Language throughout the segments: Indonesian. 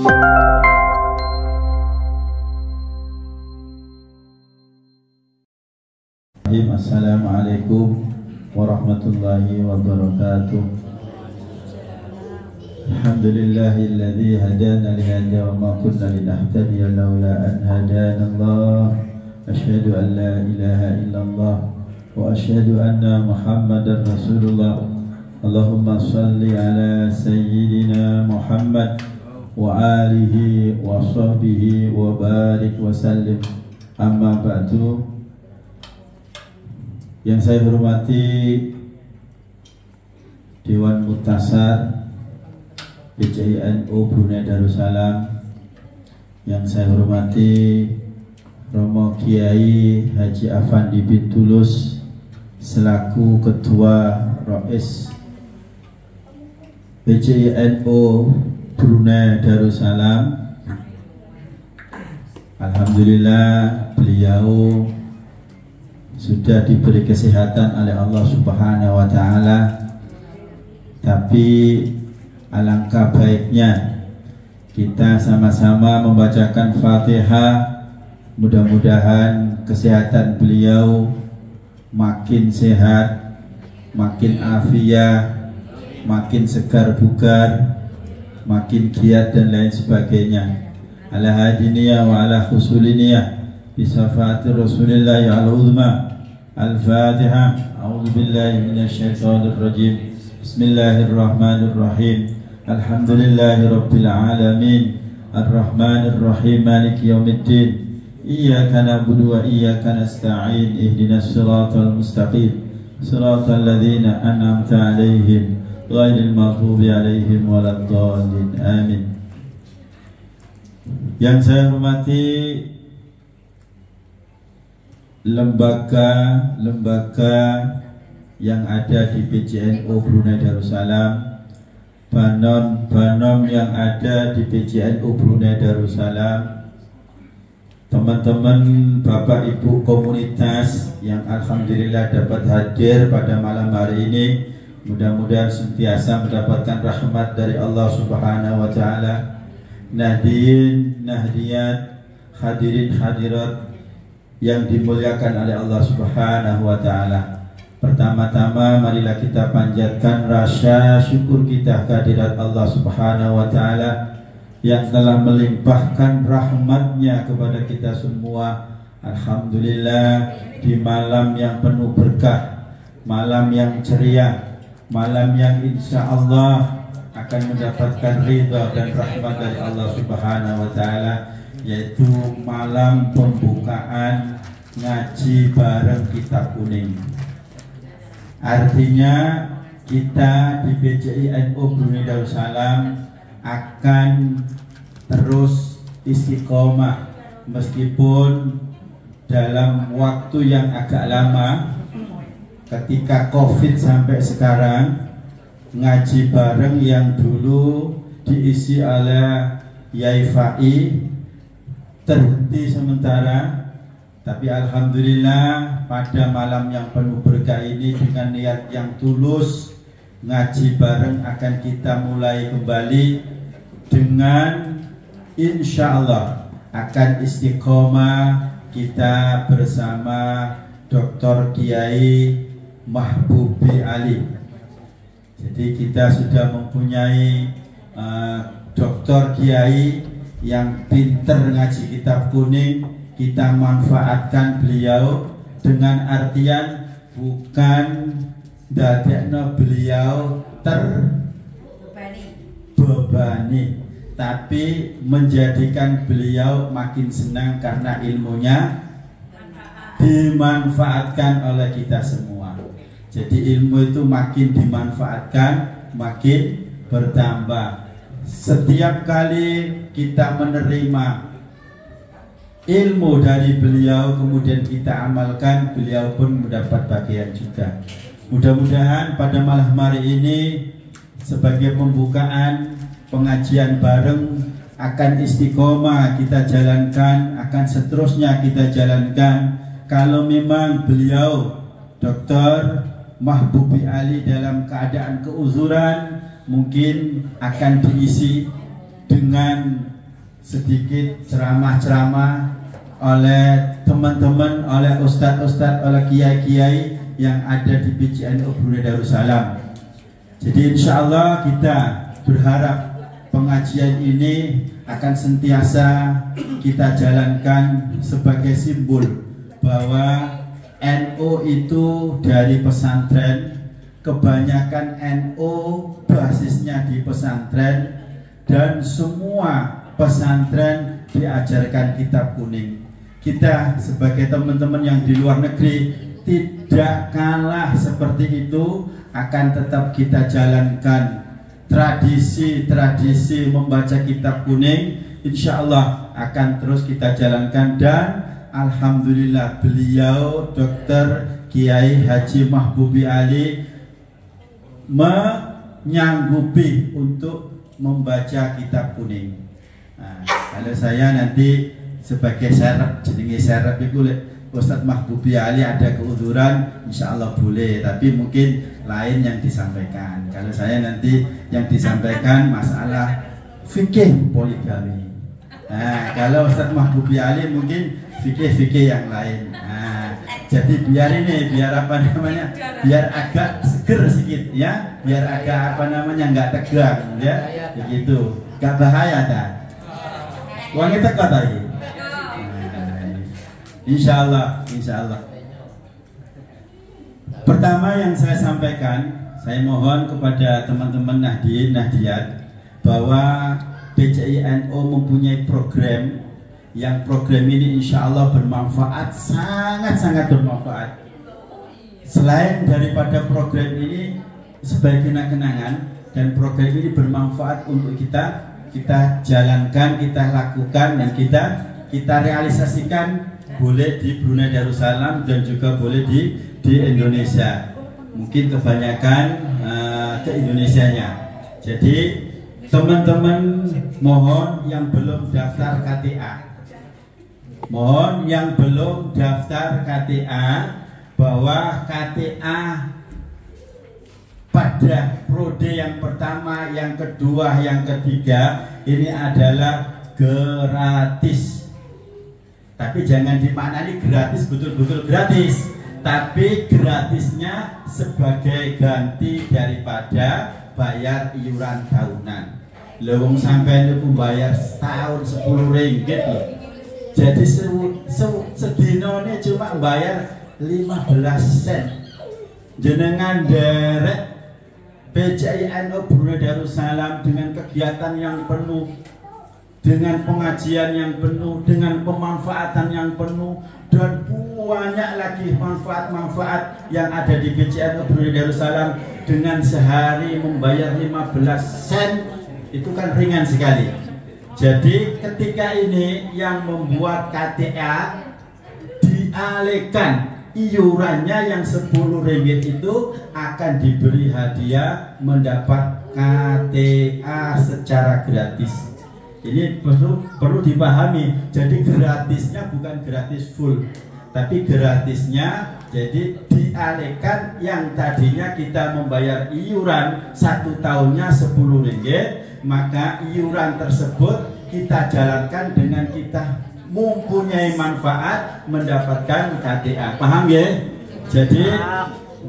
Assalamualaikum warahmatullahi wabarakatuh. Alhamdulillahilladzi hadana lihada wa ma kunna linahtadiya laula an hadana Allah. Asyhadu an la ilaha illallah wa asyhadu anna Muhammadar Rasulullah. Allahumma salli ala sayyidina Muhammad wa alihi wa sahbihi wa barik wa sallim. Amma ba'du. Yang saya hormati Dewan Muktasar PCI-NU Brunei Darussalam, yang saya hormati Romo Kiai Haji Afandi bin Tulus selaku Ketua Rois PCI-NU Brunei Darussalam. Alhamdulillah beliau sudah diberi kesehatan oleh Allah Subhanahu wa Ta'ala, tapi alangkah baiknya kita sama-sama membacakan Fatihah. Mudah-mudahan kesehatan beliau makin sehat, makin afiah, makin segar bugar, makin giat dan lain sebagainya. Ala hadiniyah wa ala khusuliniyah bisafati Rasulillah al-uzma. Al-Fatihah. A'udzu billahi minasyaitonir rajim. Bismillahirrahmanirrahim. Alhamdulillahi rabbil alamin. Ar-Rahmanir Rahim. Maliki yaumiddin. Iyyaka na'budu wa iyyaka nasta'in. Ihdinas siratal mustaqim. Siratal ladzina an'amta 'alaihim ghairil maghdubi 'alaihim waladdallin. Amin. Yang saya hormati lembaga yang ada di PCI-NU Brunei Darussalam, banom yang ada di PCI-NU Brunei Darussalam, teman-teman Bapak Ibu komunitas yang alhamdulillah dapat hadir pada malam hari ini. Mudah-mudahan sentiasa mendapatkan rahmat dari Allah Subhanahu wa Ta'ala. Nahdien, nahdiyat, hadirin hadirat yang dimuliakan oleh Allah Subhanahu wa Ta'ala. Pertama-tama marilah kita panjatkan rasa syukur kita kehadirat Allah Subhanahu wa Ta'ala yang telah melimpahkan rahmatnya kepada kita semua. Alhamdulillah, di malam yang penuh berkah, malam yang ceria, malam yang insya Allah akan mendapatkan ridha dan rahmat dari Allah Subhanahu wa Ta'ala, yaitu malam pembukaan ngaji bareng Kitab Kuning. Artinya kita di PCI-NU Brunei Darussalam akan terus istiqomah meskipun dalam waktu yang agak lama ketika COVID sampai sekarang. Ngaji bareng yang dulu diisi oleh Yai Fai terhenti sementara, tapi alhamdulillah pada malam yang penuh berkah ini dengan niat yang tulus, ngaji bareng akan kita mulai kembali dengan insya Allah akan istiqomah kita bersama Dr. Kiai Mahbubi Ali. Jadi kita sudah mempunyai Dr. Kiai yang pinter ngaji Kitab Kuning. Kita manfaatkan beliau dengan artian bukan dadekno beliau terbebani, tapi menjadikan beliau makin senang karena ilmunya dimanfaatkan oleh kita semua. Jadi ilmu itu makin dimanfaatkan, makin bertambah. Setiap kali kita menerima ilmu dari beliau kemudian kita amalkan, beliau pun mendapat bagian juga. Mudah-mudahan pada malam hari ini sebagai pembukaan pengajian bareng akan istiqomah kita jalankan, akan seterusnya kita jalankan. Kalau memang beliau Dr. Mahbubi Ali dalam keadaan keuzuran, mungkin akan diisi dengan sedikit ceramah-ceramah oleh teman-teman, oleh ustadz-ustadz, oleh kiai-kiai yang ada di PJNU Brunei Darussalam. Jadi insya Allah kita berharap pengajian ini akan sentiasa kita jalankan sebagai simbol bahwa NU itu dari pesantren, kebanyakan NU basisnya di pesantren, dan semua pesantren diajarkan kitab kuning. Kita sebagai teman-teman yang di luar negeri tidak kalah seperti itu, akan tetap kita jalankan tradisi membaca kitab kuning. Insya Allah akan terus kita jalankan, dan alhamdulillah beliau Dr. Kiai Haji Mahbubi Ali menyanggupi untuk membaca kitab kuning. Nah, kalau saya nanti sebagai syarat, jenenge syarat itu Ustadz Mahbubi Ali ada keuzuran, insya Allah boleh, tapi mungkin lain yang disampaikan. Kalau saya nanti yang disampaikan masalah fikih poligami. Nah, kalau Ustadz Mahbubi Ali mungkin fikih yang lain. Nah, jadi biar apa namanya, biar agak seger sedikit ya, biar agak apa namanya nggak tegang ya, begitu. Gak bahaya tak? Uangnya tekat lagi. Insya Allah. Pertama yang saya sampaikan, saya mohon kepada teman-teman Nahdien, Nahdiyat, bahwa PJNU mempunyai program, yang program ini insya Allah bermanfaat, sangat-sangat bermanfaat. Selain daripada program ini sebagai kenang-kenangan, dan program ini bermanfaat untuk kita jalankan, kita lakukan, dan kita realisasikan, boleh di Brunei Darussalam dan juga boleh di Indonesia. Mungkin kebanyakan ke Indonesianya. Jadi teman-teman mohon yang belum daftar KTA, bahwa KTA pada prode yang pertama, yang kedua, yang ketiga ini adalah gratis. Tapi jangan dimaknani gratis betul-betul gratis, tapi gratisnya sebagai ganti daripada bayar iuran tahunan. Lewong sampai itu bayar setahun 10 ringgit loh. Jadi sedino ini cuma bayar 15 sen. Jenengan derek PJNU Brunei Darussalam dengan kegiatan yang penuh, dengan pengajian yang penuh, dengan pemanfaatan yang penuh, dan banyak lagi manfaat-manfaat yang ada di PJNU Brunei Darussalam. Dengan sehari membayar 15 sen, itu kan ringan sekali. Jadi ketika ini yang membuat KTA dialihkan iurannya yang 10 ringgit itu akan diberi hadiah mendapat KTA secara gratis. Ini perlu dipahami. Jadi gratisnya bukan gratis full, tapi gratisnya jadi dialihkan yang tadinya kita membayar iuran 1 tahunnya 10 ringgit, maka iuran tersebut kita jalankan dengan kita mempunyai manfaat mendapatkan KTA. Paham ya? Jadi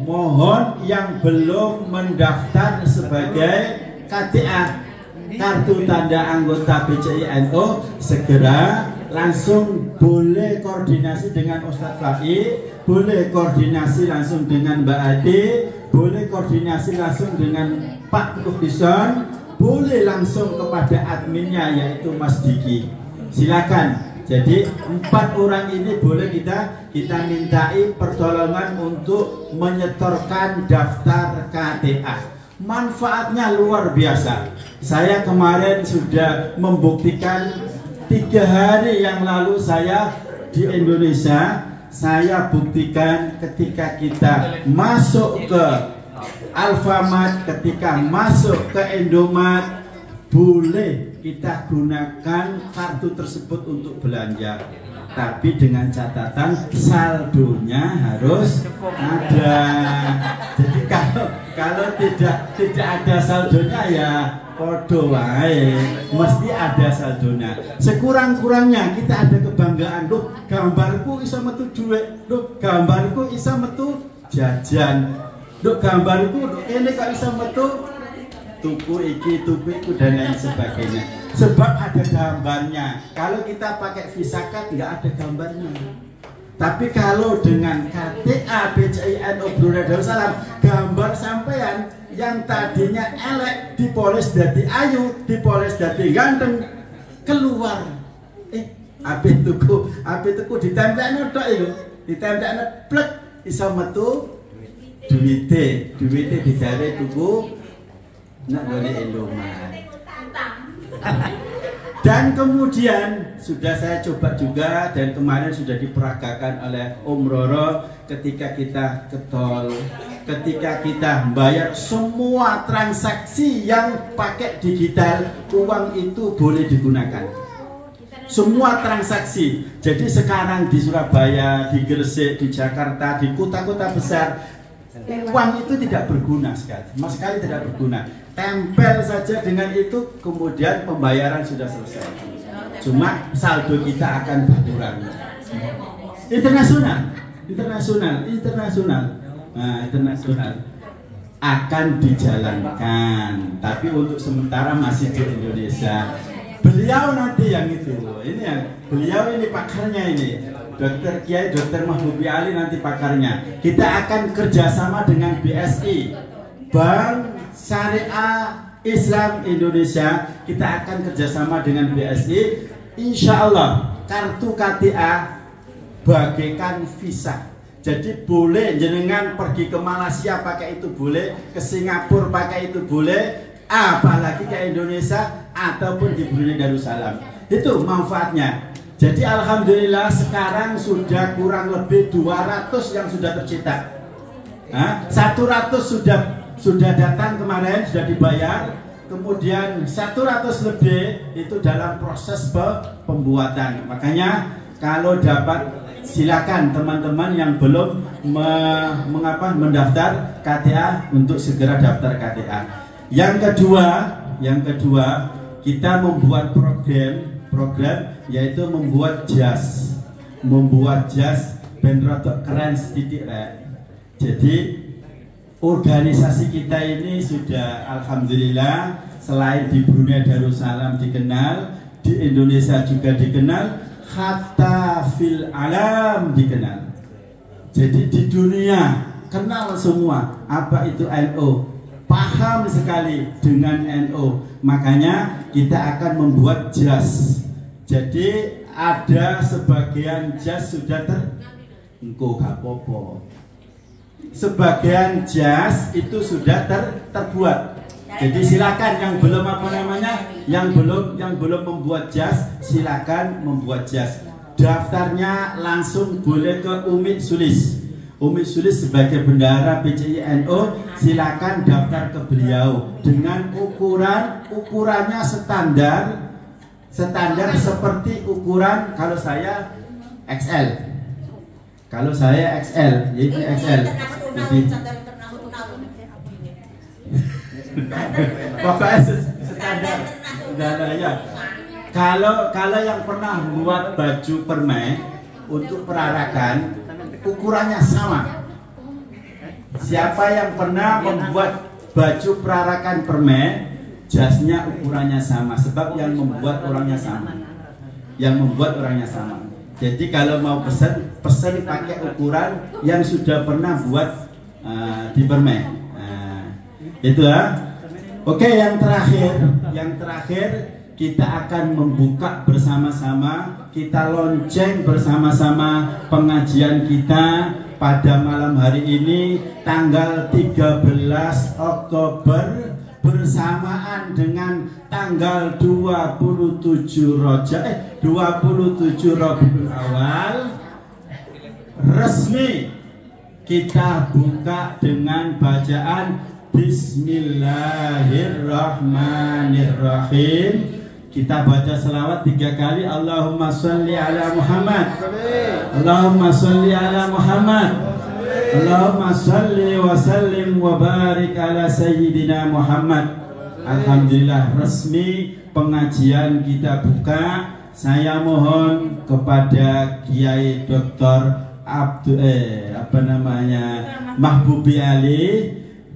mohon yang belum mendaftar sebagai KTA, kartu tanda anggota PJNU, segera langsung boleh koordinasi dengan Ustadz Fai, boleh koordinasi langsung dengan Mbak Ade, boleh koordinasi langsung dengan Pak Lukison, boleh langsung kepada adminnya yaitu Mas Diki. Silakan. Jadi 4 orang ini boleh kita mintai pertolongan untuk menyetorkan daftar KTA. Manfaatnya luar biasa. Saya kemarin sudah membuktikan 3 hari yang lalu saya di Indonesia. Saya buktikan ketika kita masuk ke Alfamart, ketika masuk ke Indomaret, boleh kita gunakan kartu tersebut untuk belanja, tapi dengan catatan saldonya harus ada. Jadi kalau tidak ada saldonya ya podo wae, mesti ada saldonya. Sekurang-kurangnya kita ada kebanggaan, loh gambarku bisa metu duit, loh gambarku bisa metu jajan, loh gambarku ini kok bisa metu tuku iki, tuku itu dan lain sebagainya. Sebab ada gambarnya. Kalau kita pakai Visa Card nggak ada gambarnya. Tapi kalau dengan KTA BCI NU Brunei Darussalam, gambar sampean yang tadinya elek dipoles dadi ayu, dipoles dadi ganteng, keluar. Ape tuku ditempelno tok iku. Ditempelno plek iso metu duwite didare tuku nak boleh Indomaret. Dan kemudian sudah saya coba juga, dan kemarin sudah diperagakan oleh Om Roro ketika kita ke tol, ketika kita bayar semua transaksi yang pakai digital, uang itu boleh digunakan. Semua transaksi. Jadi sekarang di Surabaya, di Gresik, di Jakarta, di kota-kota besar, uang itu tidak berguna sekali tidak berguna. Tempel saja dengan itu, kemudian pembayaran sudah selesai. Cuma saldo kita akan berkurang. Internasional akan dijalankan, tapi untuk sementara masih di Indonesia. Beliau nanti yang itu, ini yang beliau ini pakarnya ini. Dr. Kiai Dr. Mahbubi Ali nanti pakarnya. Kita akan kerjasama dengan BSI, Bank Syariah Islam Indonesia. Kita akan kerjasama dengan BSI. Insya Allah kartu KTA bagaikan visa. Jadi boleh jenengan pergi ke Malaysia pakai itu boleh, ke Singapura pakai itu boleh, apalagi ke Indonesia ataupun di Brunei Darussalam. Itu manfaatnya. Jadi alhamdulillah sekarang sudah kurang lebih 200 yang sudah tercetak. 100 sudah datang kemarin, sudah dibayar. Kemudian 100 lebih itu dalam proses pembuatan. Makanya kalau dapat, silakan teman-teman yang belum mendaftar KTA untuk segera daftar KTA. Yang kedua kita membuat program yaitu membuat jas ben rada keren sedikit rek. Jadi organisasi kita ini sudah alhamdulillah selain di Brunei Darussalam dikenal, di Indonesia juga dikenal, hatta fil alam dikenal. Jadi di dunia kenal semua apa itu NU, paham sekali dengan NU. Makanya kita akan membuat jas. Jadi ada sebagian jas sudah engko gak popo. Sebagian jas itu sudah terbuat. Jadi silakan yang belum yang belum membuat jas, silakan membuat jas. Daftarnya langsung boleh ke Umi Sulis. Umi Sulis sebagai bendahara BCI NU, silakan daftar ke beliau dengan ukurannya standar seperti ukuran kalau saya XL. Kalau saya XL, yaitu XL. Jadi pokoknya standar ya. Kalau yang pernah buat baju permen untuk perarakan, ukurannya sama. Siapa yang pernah membuat baju perarakan permen, jasnya ukurannya sama, sebab yang membuat orangnya sama. Jadi kalau mau pesen pakai ukuran yang sudah pernah buat di permen. Itu ya. Oke, yang terakhir kita akan membuka bersama-sama, kita lonceng bersama-sama pengajian kita pada malam hari ini tanggal 13 Oktober bersamaan dengan tanggal 27 Rabiul Awal. Resmi kita buka dengan bacaan Bismillahirrahmanirrahim. Kita baca selawat 3 kali. Allahumma sholli ala Muhammad, Allahumma sholli ala Muhammad, Allahumma sholli wa sallim wa barik ala Sayyidina Muhammad. Alhamdulillah, resmi pengajian kita buka. Saya mohon kepada Kiai Dr. Mahbubi Ali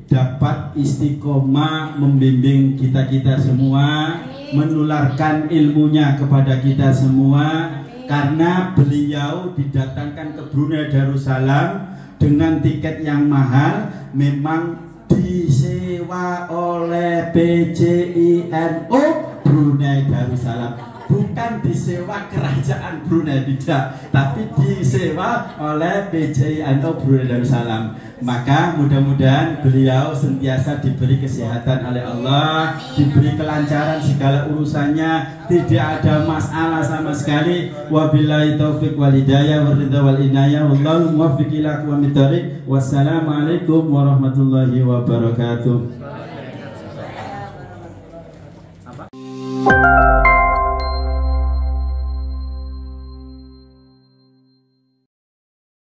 dapat istiqomah membimbing kita semua, menularkan ilmunya kepada kita semua, karena beliau didatangkan ke Brunei Darussalam dengan tiket yang mahal, memang disewa oleh PJINU Brunei Darussalam, bukan disewa kerajaan Brunei, tidak, tapi disewa oleh PJINU Brunei Darussalam. Maka mudah-mudahan beliau sentiasa diberi kesehatan oleh Allah, diberi kelancaran segala urusannya, tidak ada masalah sama sekali. Wabillahi taufiq wal hidayah wal ridha wal inayah, wallahu muwaffiq ila aqwamit thoriq. Wassalamualaikum warahmatullahi wabarakatuh.